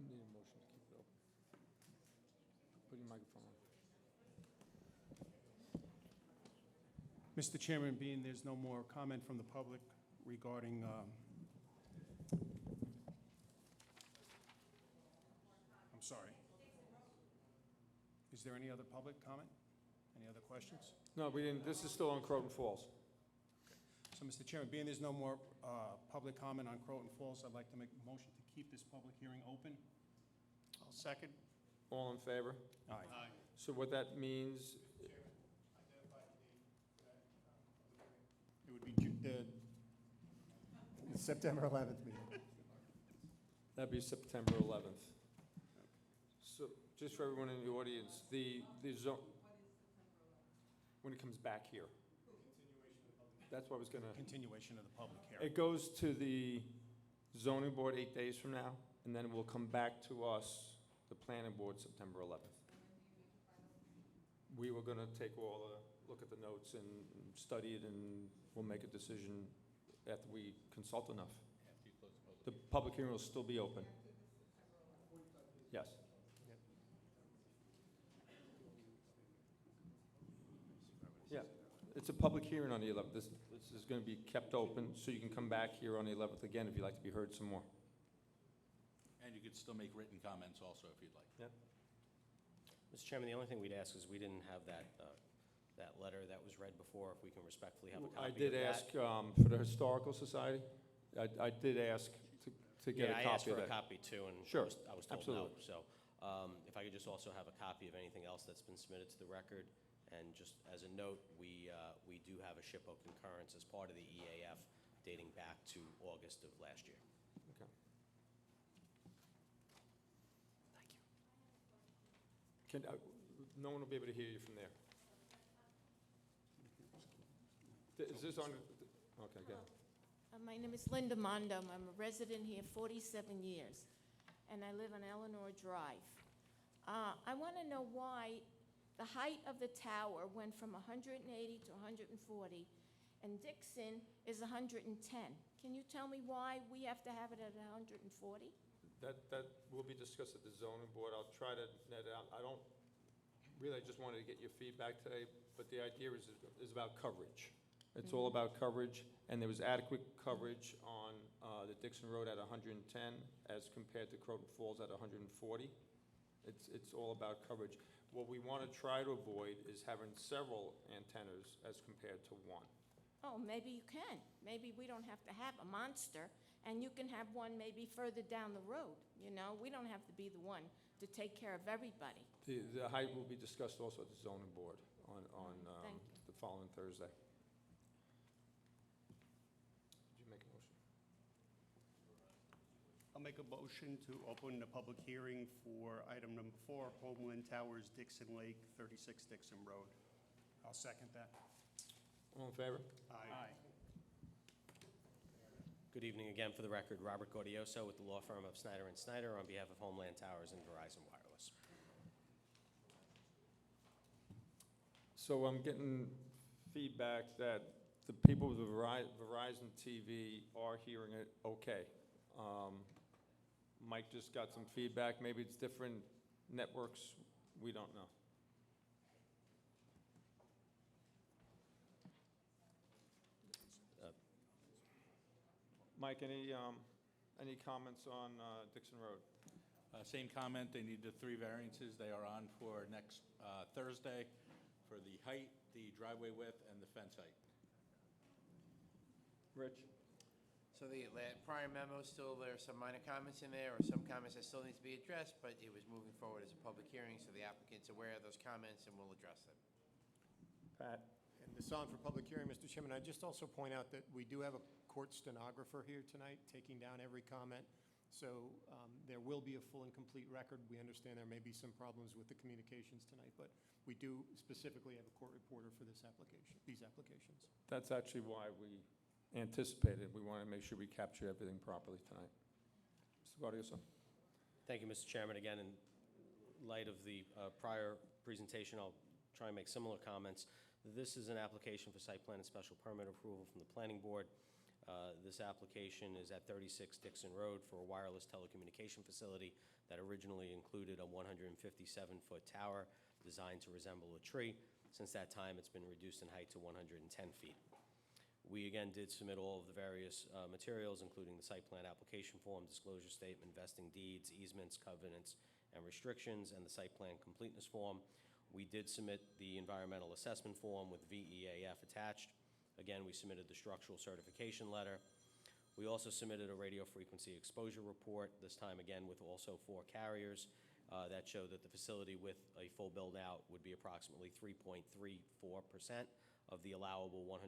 Need a motion to keep it open. Put your microphone on.
Mr. Chairman, being there's no more comment from the public regarding I'm sorry. Is there any other public comment? Any other questions?
No, we didn't. This is still on Croton Falls.
So, Mr. Chairman, being there's no more public comment on Croton Falls, I'd like to make a motion to keep this public hearing open.
I'll second.
All in favor?
Aye.
So what that means,
It
The September 11th meeting.
That'd be September 11th. So, just for everyone in the audience, the zone, when it comes back here. That's what I was gonna.
Continuation of the public hearing.
It goes to the zoning board 8 days from now, and then it will come back to us, the planning board, September 11th. We were gonna take look at the notes and study it, and we'll make a decision after we consult enough. The public hearing will still be open. Yes. Yeah, it's a public hearing on the 11th. This is going to be kept open, so you can come back here on the 11th again if you'd like to be heard some more.
And you could still make written comments also if you'd like.
Yeah.
Mr. Chairman, the only thing we'd ask is we didn't have that letter that was read before, if we can respectfully have a copy
I
of
did
that.
ask for the Historical Society. I did ask to get a
Yeah, I asked
copy of
for a
that.
copy too, and
Sure,
I was told no.
absolutely.
So if I could just also have a copy of anything else that's been submitted to the record. And just as a note, we do have a SHPO concurrence as part of the EAF dating back to August of last year.
Okay. Thank you. No one will be able to hear you from there. Is this on? Okay, go ahead.
My name is Linda Mondum. I'm a resident here 47 years, and I live on Eleanor Drive. I want to know why the height of the tower went from 180 to 140, and Dixon is 110. Can you tell me why we have to have it at 140?
That will be discussed at the zoning board. I'll try to net out. I just wanted to get your feedback today, but the idea is about coverage. It's all about coverage, and there was adequate coverage on the Dixon Road at 110 as compared to Croton Falls at 140. It's all about coverage. What we want to try to avoid is having several antennas as compared to one.
Oh, maybe you can. Maybe we don't have to have a monster, and you can have one maybe further down the road, you know? We don't have to be the one to take care of everybody.
The height will be discussed also at the zoning board on
Thank you.
the following Thursday. Did you make a motion?
I'll make a motion to open the public hearing for item number 4, Homeland Towers, Dixon Lake, 36 Dixon Road.
I'll second that.
All in favor?
Aye.
Good evening again. For the record, Robert Gaudioso with the law firm of Snyder & Snyder on behalf of Homeland Towers and Verizon Wireless.
So I'm getting feedback that the people with the Verizon TV are hearing it okay. Mike just got some feedback. Maybe it's different networks. We don't know. Mike, any comments on Dixon Road?
Same comment, they need the 3 variances. They are on for next Thursday for the height, the driveway width, and the fence height.
Rich?
So the prior memo, still there are some minor comments in there, or some comments that still need to be addressed, but it was moving forward as a public hearing, so the applicant's aware of those comments and will address them.
Pat?
And this on for public hearing, Mr. Chairman. I'd just also point out that we do have a court stenographer here tonight taking down every comment. So there will be a full and complete record. We understand there may be some problems with the communications tonight, but we do specifically have a court reporter for this application, these applications.
That's actually why we anticipated. We want to make sure we capture everything properly tonight. Mr. Gaudioso.
Thank you, Mr. Chairman. Again, in light of the prior presentation, I'll try and make similar comments. This is an application for site plan and special permit approval from the Planning Board. This application is at 36 Dixon Road for a wireless telecommunication facility that originally included a 157-foot tower designed to resemble a tree. Since that time, it's been reduced in height to 110 feet. We again did submit all of the various materials, including the site plan application form, disclosure statement, vesting deeds, easements, covenants, and restrictions, and the site plan completeness form. We did submit the environmental assessment form with VEAF attached. Again, we submitted the structural certification letter. We also submitted a radio frequency exposure report, this time again with also 4 carriers that show that the facility with a full build-out would be approximately 3.34% of the allowable 100%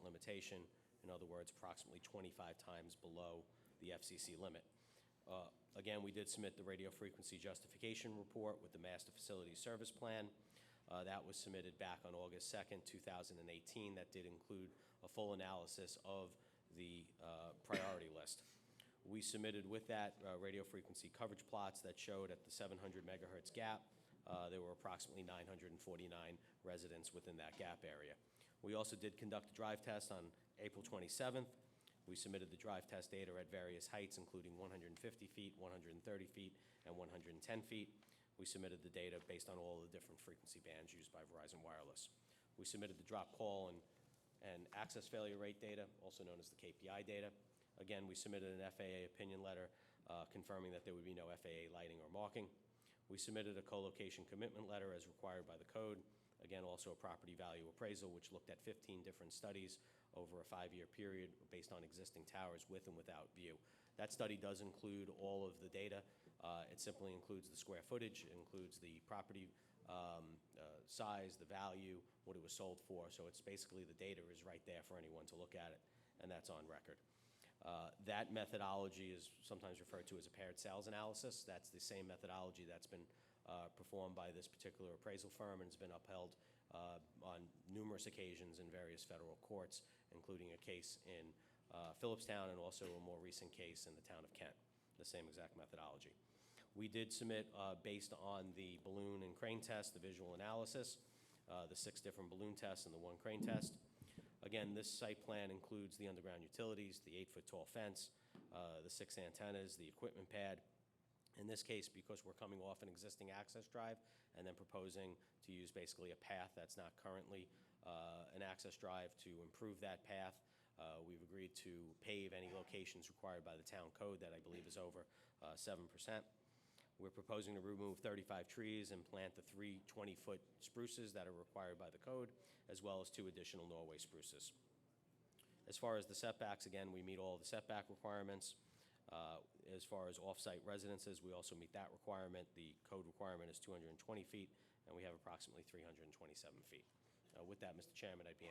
limitation, In other words, approximately 25 times below the FCC limit. Again, we did submit the radio frequency justification report with the Master Facility Service Plan. That was submitted back on August 2nd, 2018. That did include a full analysis of the priority list. We submitted with that radio frequency coverage plots that showed at the 700 megahertz gap, there were approximately 949 residents within that gap area. We also did conduct a drive test on April 27th. We submitted the drive test data at various heights, including 150 feet, 130 feet, and 110 feet. We submitted the data based on all the different frequency bands used by Verizon Wireless. We submitted the drop call and access failure rate data, also known as the KPI data. Again, we submitted an FAA opinion letter confirming that there would be no FAA lighting or marking. We submitted a co-location commitment letter as required by the code. Again, also a property value appraisal, which looked at 15 different studies over a 5-year period based on existing towers with and without view. That study does include all of the data. It simply includes the square footage, it includes the property size, the value, what it was sold for. So it's basically the data is right there for anyone to look at it, and that's on record. That methodology is sometimes referred to as a paired sales analysis. That's the same methodology that's been performed by this particular appraisal firm and has been upheld on numerous occasions in various federal courts, including a case in Phillipstown and also a more recent case in the town of Kent, the same exact methodology. We did submit, based on the balloon and crane test, the visual analysis, the 6 different balloon tests and the 1 crane test. Again, this site plan includes the underground utilities, the 8-foot tall fence, the 6 antennas, the equipment pad. In this case, because we're coming off an existing access drive and then proposing to use basically a path that's not currently an access drive to improve that path, we've agreed to pave any locations required by the town code that I believe is over 7%. We're proposing to remove 35 trees and plant the 3 20-foot spruces that are required by the code, as well as 2 additional Norway spruces. As far as the setbacks, again, we meet all the setback requirements. As far as off-site residences, we also meet that requirement. The code requirement is 220 feet, and we have approximately 327 feet. With that, Mr. Chairman, I'd be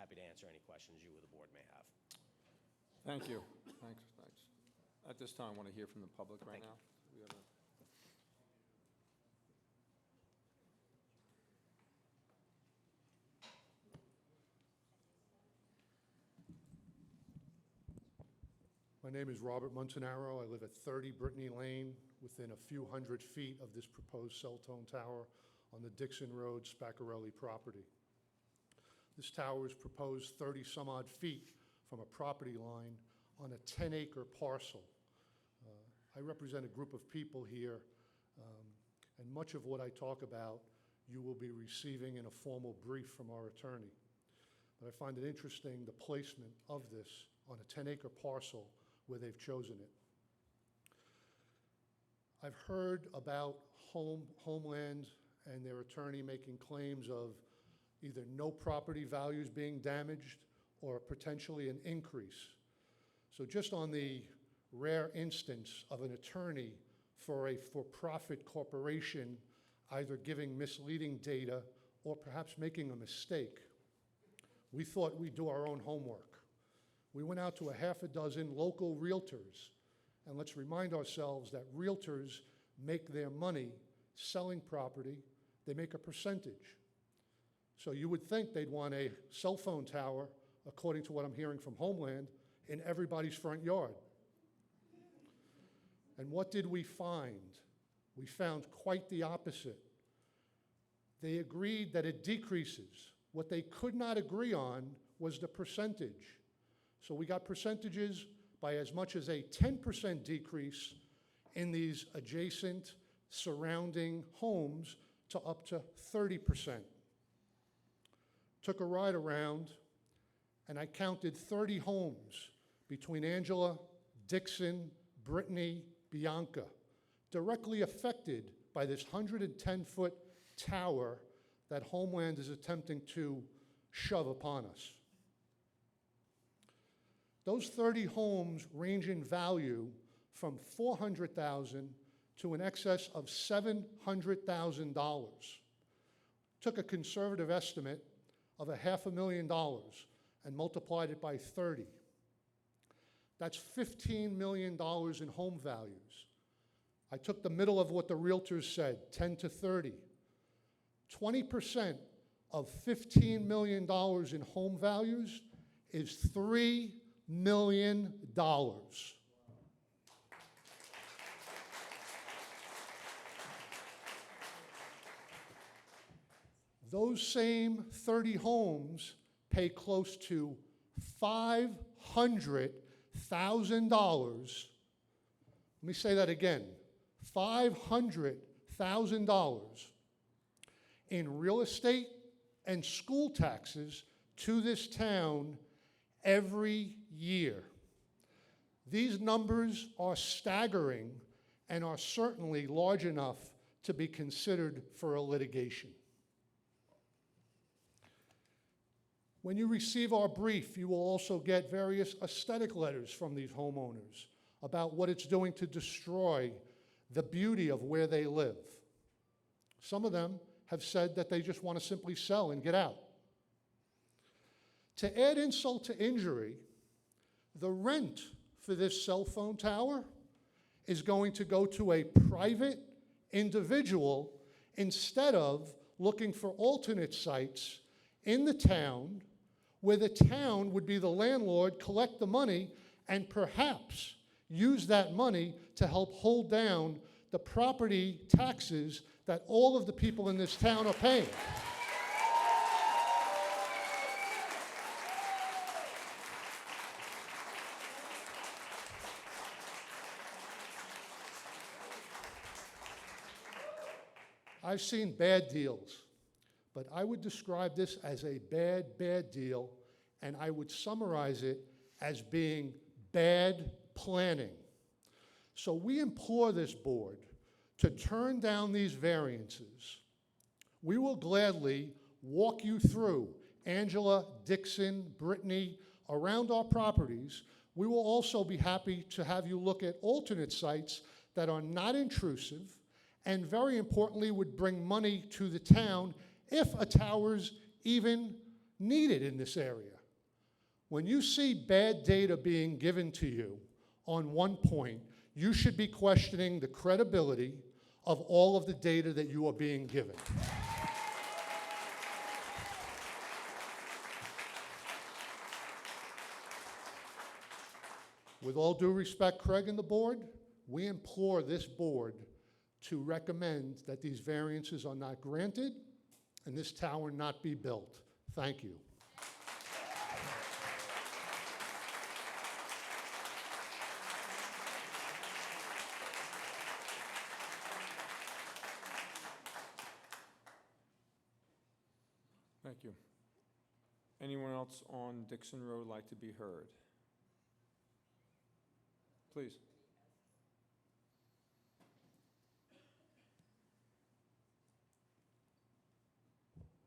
happy to answer any questions you or the board may have.
Thank you. Thanks. At this time, I want to hear from the public right now. We have a
My name is Robert Montanaro. I live at 30 Brittany Lane, within a few hundred feet of this proposed cell tone tower on the Dixon Road Spaccarelli property. This tower is proposed 30 some odd feet from a property line on a 10-acre parcel. I represent a group of people here, and much of what I talk about you will be receiving in a formal brief from our attorney. But I find it interesting the placement of this on a 10-acre parcel where they've chosen it. I've heard about Homeland and their attorney making claims of either no property values being damaged or potentially an increase. So just on the rare instance of an attorney for a for-profit corporation either giving misleading data or perhaps making a mistake, we thought we'd do our own homework. We went out to a half a dozen local realtors, and let's remind ourselves that realtors make their money selling property. They make a percentage. So you would think they'd want a cell phone tower, according to what I'm hearing from Homeland, in everybody's front yard. And what did we find? We found quite the opposite. They agreed that it decreases. What they could not agree on was the percentage. So we got percentages by as much as a 10% decrease in these adjacent surrounding homes to up to 30%. Took a ride around, and I counted 30 homes between Angela, Dixon, Brittany, Bianca, directly affected by this 110-foot tower that Homeland is attempting to shove upon us. Those 30 homes range in value from $400,000 to an excess of $700,000. Took a conservative estimate of $500,000, and multiplied it by 30. That's $15 million in home values. I took the middle of what the realtors said, 10 to 30. 20% of $15 million in home values is $3 million. Those same 30 homes pay close to $500,000. Let me say that again, $500,000 in real estate and school taxes to this town every year. These numbers are staggering and are certainly large enough to be considered for a litigation. When you receive our brief, you will also get various aesthetic letters from these homeowners about what it's doing to destroy the beauty of where they live. Some of them have said that they just want to simply sell and get out. To add insult to injury, the rent for this cell phone tower is going to go to a private individual instead of looking for alternate sites in the town where the town would be the landlord, collect the money, and perhaps use that money to help hold down the property taxes that all of the people in this town are paying. I've seen bad deals, but I would describe this as a bad, bad deal, and I would summarize it as being bad planning. So we implore this board to turn down these variances. We will gladly walk you through, Angela, Dixon, Brittany, around our properties. We will also be happy to have you look at alternate sites that are not intrusive and, very importantly, would bring money to the town if a tower's even needed in this area. When you see bad data being given to you on one point, you should be questioning the credibility of all of the data that you are being given. With all due respect, Craig and the board, we implore this board to recommend that these variances are not granted and this tower not be built. Thank you.
Thank you. Anyone else on Dixon Road like to be heard? Please.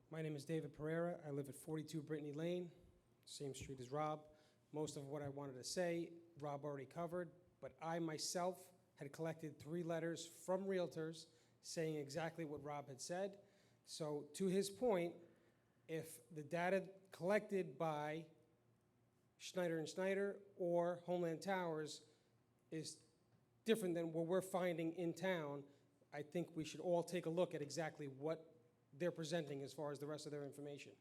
My name is David Pereira. I live at 42 Brittany Lane, same street as Rob. Most of what I wanted to say, Rob already covered, but I myself had collected 3 letters from realtors saying exactly what Rob had said. So to his point, if the data collected by Schneider & Schneider or Homeland Towers is different than what we're finding in town, I think we should all take a look at exactly what they're presenting as far as the rest of their information.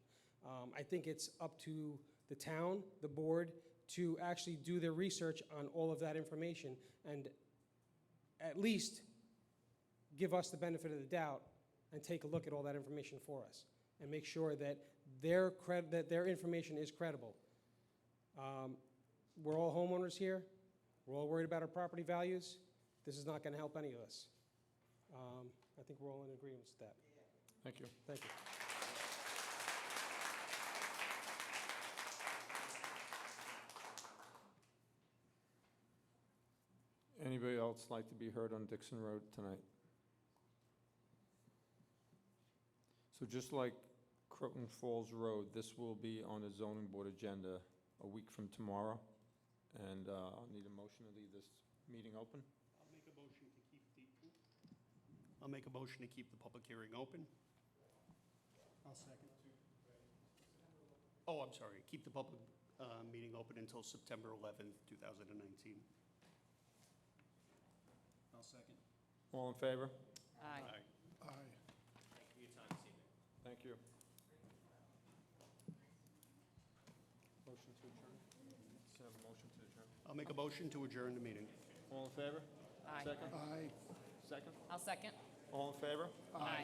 I think it's up to the town, the board, to actually do their research on all of that information and at least give us the benefit of the doubt and take a look at all that information for us and make sure that their information is credible. We're all homeowners here. We're all worried about our property values. This is not going to help any of us. I think we're all in agreement with that.
Thank you.
Thank you.
Anybody else like to be heard on Dixon Road tonight? So just like Croton Falls Road, this will be on the zoning board agenda a week from tomorrow. And I'll need a motion to leave this meeting open.
I'll make a motion to keep the public hearing open.
I'll second.
Oh, I'm sorry, keep the public meeting open until September 11th, 2019.
I'll second.
All in favor?
Aye.
Aye.
Thank you for your time this evening.
Thank you. Motion to adjourn? Let's have a motion to adjourn.
I'll make a motion to adjourn the meeting.
All in favor?
Aye.
Second?
Aye.
Second?
I'll second.
All in favor?
Aye.